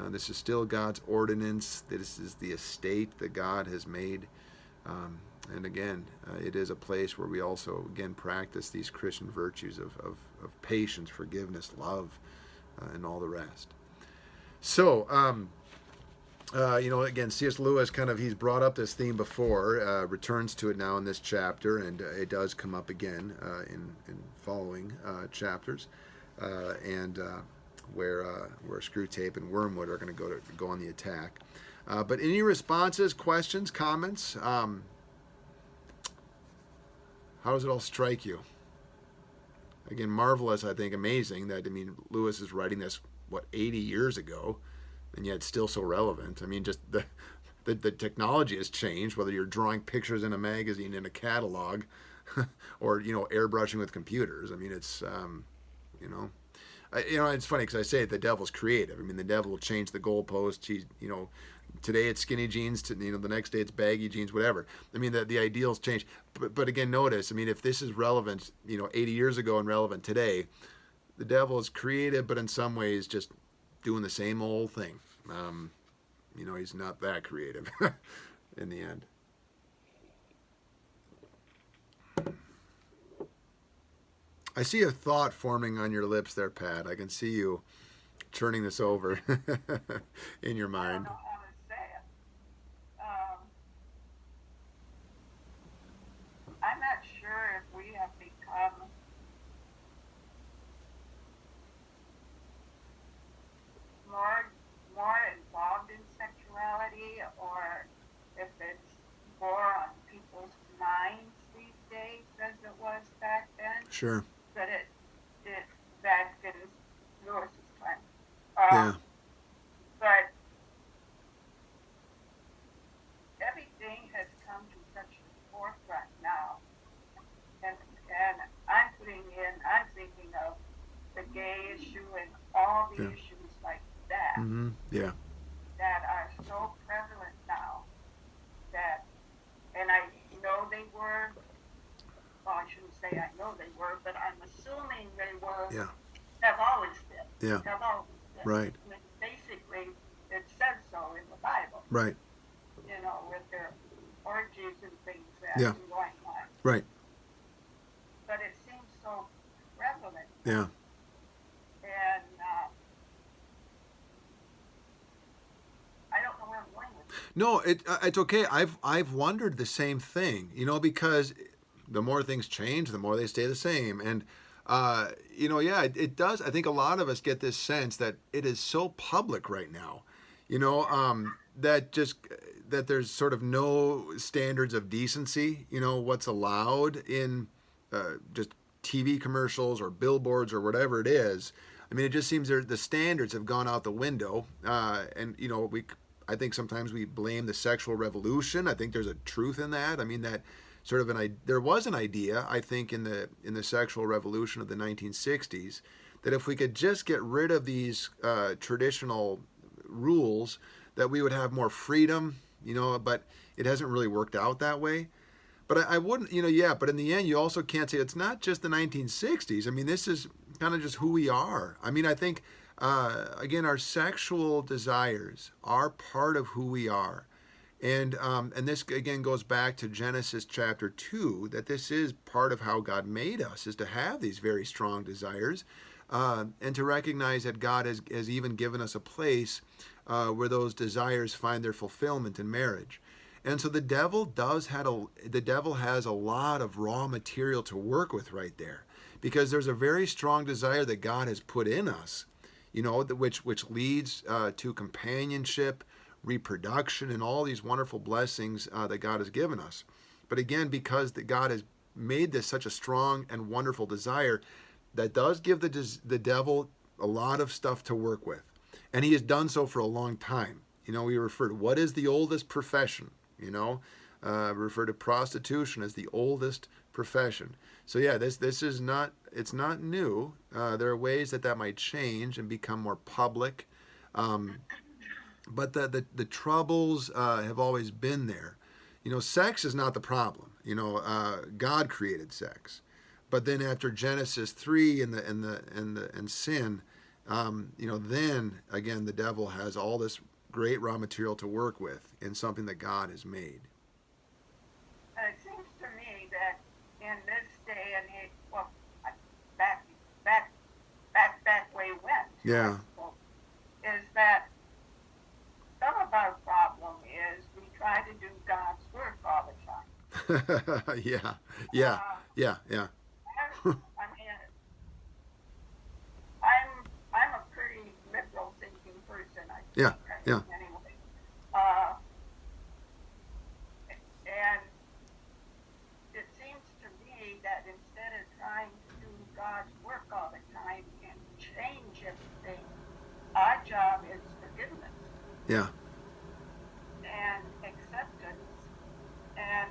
Speaker 1: This is still God's ordinance. This is the estate that God has made. And again, it is a place where we also, again, practice these Christian virtues of patience, forgiveness, love, and all the rest. So, again, C.S. Lewis he's brought up this theme before, returns to it now in this chapter, and it does come up again in following chapters, and where Screwtape and Wormwood are going to go on the attack. But any responses, questions, comments? How does it all strike you? Again, marvelous, I think, amazing that, Lewis is writing this, 80 years ago, and yet still so relevant. Just the technology has changed, whether you're drawing pictures in a magazine, in a catalog, or, airbrushing with computers. It's, it's funny because I say the devil's creative. The devil will change the goalpost. Today it's skinny jeans, to the next day it's baggy jeans, whatever. The ideals change. But again, notice, if this is relevant, 80 years ago and relevant today, the devil is creative, but in some ways just doing the same old thing. He's not that creative in the end. I see a thought forming on your lips there, Pat. I can see you churning this over in your mind.
Speaker 2: I'm not sure if we have become more involved in sexuality, or if it's more on people's minds these days as it was back then.
Speaker 1: Sure.
Speaker 2: But it back in Lewis's time.
Speaker 1: Yeah.
Speaker 2: But everything has come to such a forefront now. And I'm thinking of the gay issue and all the issues like that.
Speaker 1: Mm-hmm. Yeah.
Speaker 2: That are so prevalent now. And I know they were, well, I shouldn't say I know they were, but I'm assuming they were, have always been.
Speaker 1: Yeah.
Speaker 2: Have always been.
Speaker 1: Right.
Speaker 2: Basically, it says so in the Bible.
Speaker 1: Right.
Speaker 2: With their orgies and things that are going on.
Speaker 1: Right.
Speaker 2: But it seems so prevalent.
Speaker 1: Yeah.
Speaker 2: And I don't know where I'm going with it.
Speaker 1: No, it's okay. I've wondered the same thing, because the more things change, the more they stay the same. And, it does. I think a lot of us get this sense that it is so public right now, that there's sort of no standards of decency, what's allowed in just TV commercials or billboards or whatever it is. It just seems the standards have gone out the window. And, I think sometimes we blame the sexual revolution. I think there's a truth in that. That sort of there was an idea, I think, in the sexual revolution of the 1960s, that if we could just get rid of these traditional rules, that we would have more freedom, but it hasn't really worked out that way. But I wouldn't, but in the end, you also can't say it's not just the 1960s. This is kind of just who we are. I mean, I think, again, our sexual desires are part of who we are. And this, again, goes back to Genesis chapter 2, that this is part of how God made us, is to have these very strong desires, and to recognize that God has even given us a place where those desires find their fulfillment in marriage. And so the devil has a lot of raw material to work with right there, because there's a very strong desire that God has put in us, which leads to companionship, reproduction, and all these wonderful blessings that God has given us. But again, because God has made this such a strong and wonderful desire, that does give the devil a lot of stuff to work with. And he has done so for a long time. We refer to what is the oldest profession, we refer to prostitution as the oldest profession. So yeah, this is not, it's not new. There are ways that might change and become more public. But the troubles have always been there. Sex is not the problem. God created sex, but then after Genesis 3 and sin, then again the devil has all this great raw material to work with in something that God has made.
Speaker 2: It seems to me that in this day and age, well, back way when,
Speaker 1: yeah,
Speaker 2: is that some of our problem is we try to do God's work all the time.
Speaker 1: yeah.
Speaker 2: I mean, I'm a pretty liberal thinking person. I think.
Speaker 1: Yeah.
Speaker 2: Anyway, and it seems to me that instead of trying to do God's work all the time and change everything, our job is forgiveness.
Speaker 1: Yeah.
Speaker 2: And acceptance, and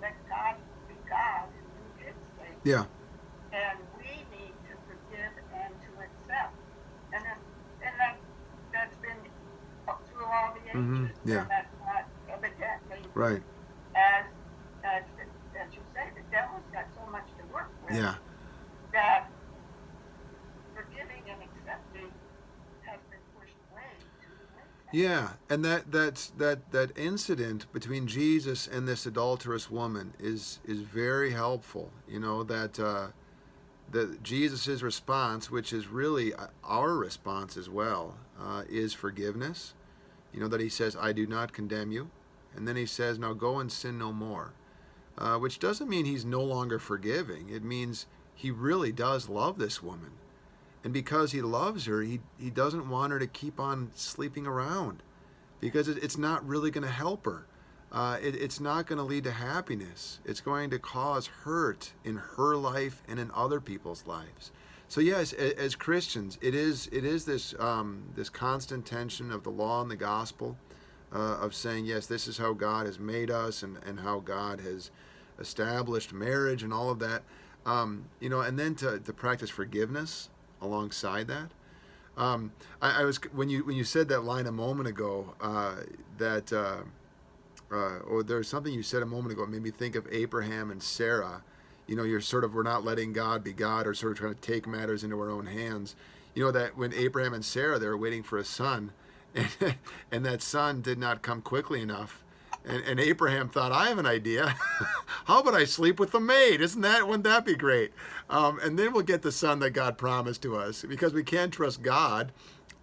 Speaker 2: let God be God and do His thing.
Speaker 1: Yeah.
Speaker 2: And we need to forgive and to accept. And that's been through all the ages.
Speaker 1: Mm-hmm. Yeah.
Speaker 2: And that's not evidently,
Speaker 1: Right.
Speaker 2: as you say, the devil's got so much to work with.
Speaker 1: Yeah.
Speaker 2: That forgiving and accepting has been pushed way to the wayside.
Speaker 1: Yeah, and that incident between Jesus and this adulterous woman is very helpful. That Jesus' response, which is really our response as well, is forgiveness. That he says, "I do not condemn you," and then he says, "Now go and sin no more," which doesn't mean he's no longer forgiving. It means he really does love this woman. And because he loves her, he doesn't want her to keep on sleeping around, because it's not really going to help her. It's not going to lead to happiness. It's going to cause hurt in her life and in other people's lives. So yes, as Christians, it is this constant tension of the law and the gospel, of saying, yes, this is how God has made us, and how God has established marriage and all of that. And then to practice forgiveness alongside that. I was when you said that line a moment ago, or there's something you said a moment ago, it made me think of Abraham and Sarah. We're not letting God be God, or sort of trying to take matters into our own hands. That when Abraham and Sarah, they were waiting for a son, and that son did not come quickly enough. And Abraham thought, I have an idea. How about I sleep with the maid? Wouldn't that be great? And then we'll get the son that God promised to us, because we can't trust God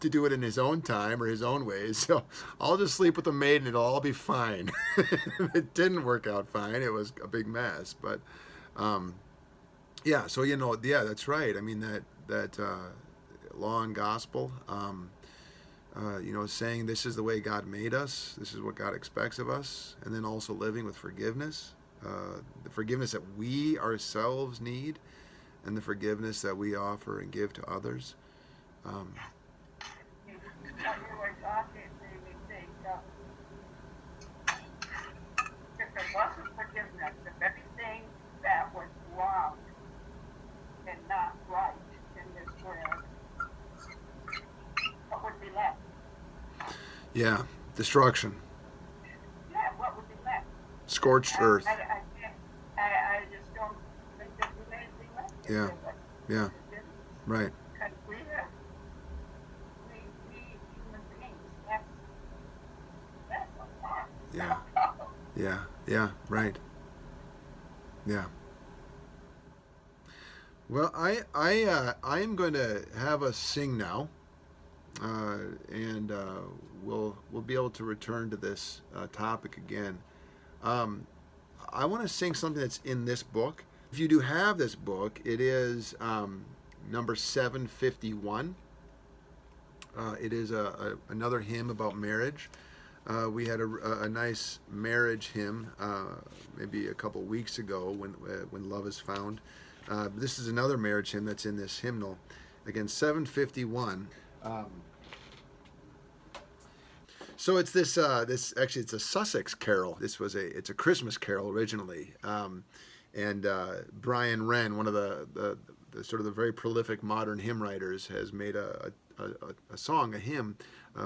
Speaker 1: to do it in his own time or his own ways. So I'll just sleep with the maid and it'll all be fine. It didn't work out fine. It was a big mess. But yeah, so that's right. I mean, that law and gospel, saying this is the way God made us, this is what God expects of us, and then also living with forgiveness, the forgiveness that we ourselves need, and the forgiveness that we offer and give to others.
Speaker 2: You were talking, made me think, if there wasn't forgiveness, if everything that was wrong and not right in this world, what would be left?
Speaker 1: Yeah, destruction.
Speaker 2: Yeah, what would be left?
Speaker 1: Scorched earth.
Speaker 2: I just don't think there'd be anything left.
Speaker 1: Yeah. Yeah. Right.
Speaker 2: Because we human beings, that's a lot.
Speaker 1: Yeah. Yeah. Yeah. Right. Yeah. Well, I am going to have us sing now, and we'll be able to return to this topic again. Um, I want to sing something that's in this book. If you do have this book, it is number 751. It is another hymn about marriage. We had a nice marriage hymn maybe a couple weeks ago when Love is Found. This is another marriage hymn that's in this hymnal. Again, 751. So it's this actually it's a Sussex carol. It's a Christmas carol originally, and Brian Wren, one of the sort of the very prolific modern hymn writers, has made a song, a hymn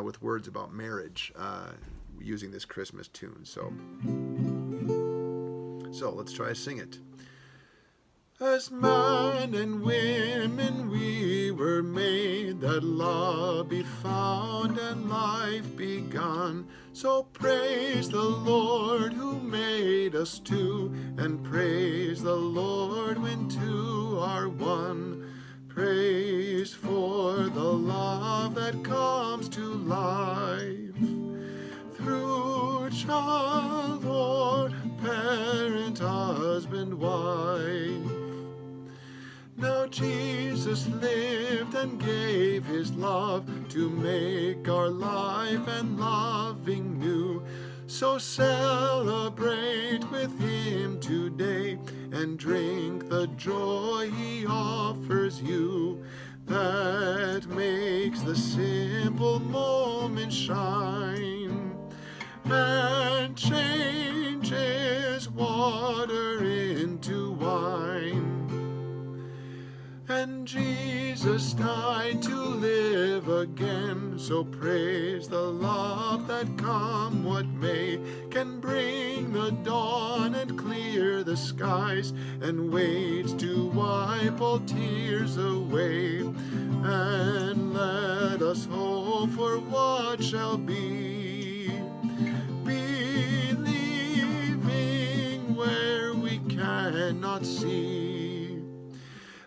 Speaker 1: with words about marriage using this Christmas tune. So let's try to sing it. As man and women we were made, that love be found and life begun. So praise the Lord who made us two, and praise the Lord when two are one. Praise for the love that comes to life through child or parent, husband, wife. Now Jesus lived and gave his love to make our life and loving new. So celebrate with him today and drink the joy he offers you, that makes the simple moment shine and changes water into wine. And Jesus died to live again, so praise the love that come what may, can bring the dawn and clear the skies, and waits to wipe all tears away. And let us hope for what shall be, believing where we cannot see.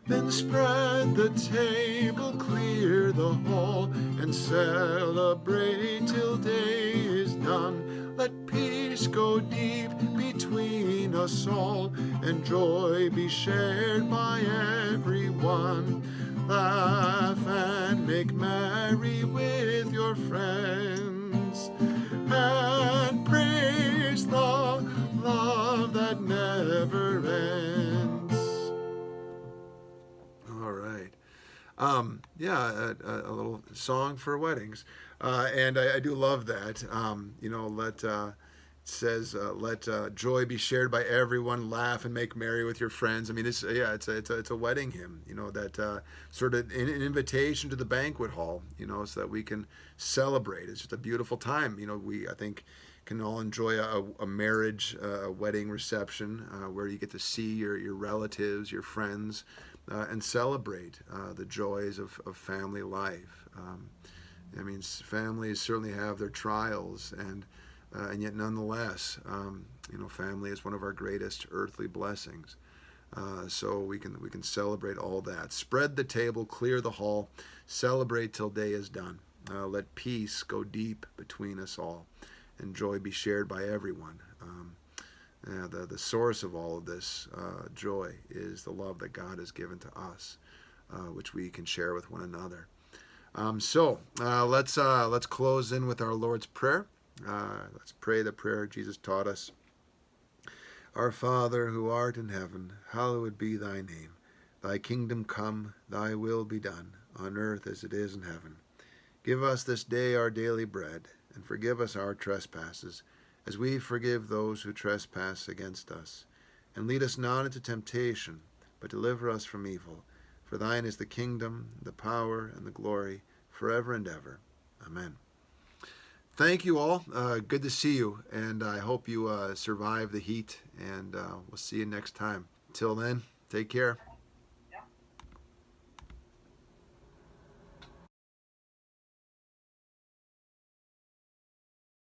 Speaker 1: Then spread the table, clear the hall, and celebrate till day is done. Let peace go deep between us all, and joy be shared by everyone. Laugh and make merry with your friends, and praise the love that never ends. All right. Yeah, a little song for weddings. And I do love that. It says, let joy be shared by everyone, laugh and make merry with your friends. I mean, it's a wedding hymn, that sort of an invitation to the banquet hall, so that we can celebrate. It's just a beautiful time. I think, can all enjoy a marriage, a wedding reception, where you get to see your relatives, your friends, and celebrate the joys of family life. Families certainly have their trials, and yet nonetheless, family is one of our greatest earthly blessings. So we can celebrate all that. Spread the table, clear the hall, celebrate till day is done. Let peace go deep between us all, and joy be shared by everyone. The source of all of this joy is the love that God has given to us, which we can share with one another. Let's close in with our Lord's Prayer. Let's pray the prayer Jesus taught us. Our Father, who art in heaven, hallowed be thy name. Thy kingdom come, thy will be done, on earth as it is in heaven. Give us this day our daily bread, and forgive us our trespasses, as we forgive those who trespass against us. And lead us not into temptation, but deliver us from evil. For thine is the kingdom, the power, and the glory, forever and ever. Amen. Thank you all. Good to see you, and I hope you survive the heat, and we'll see you next time. Till then, take care.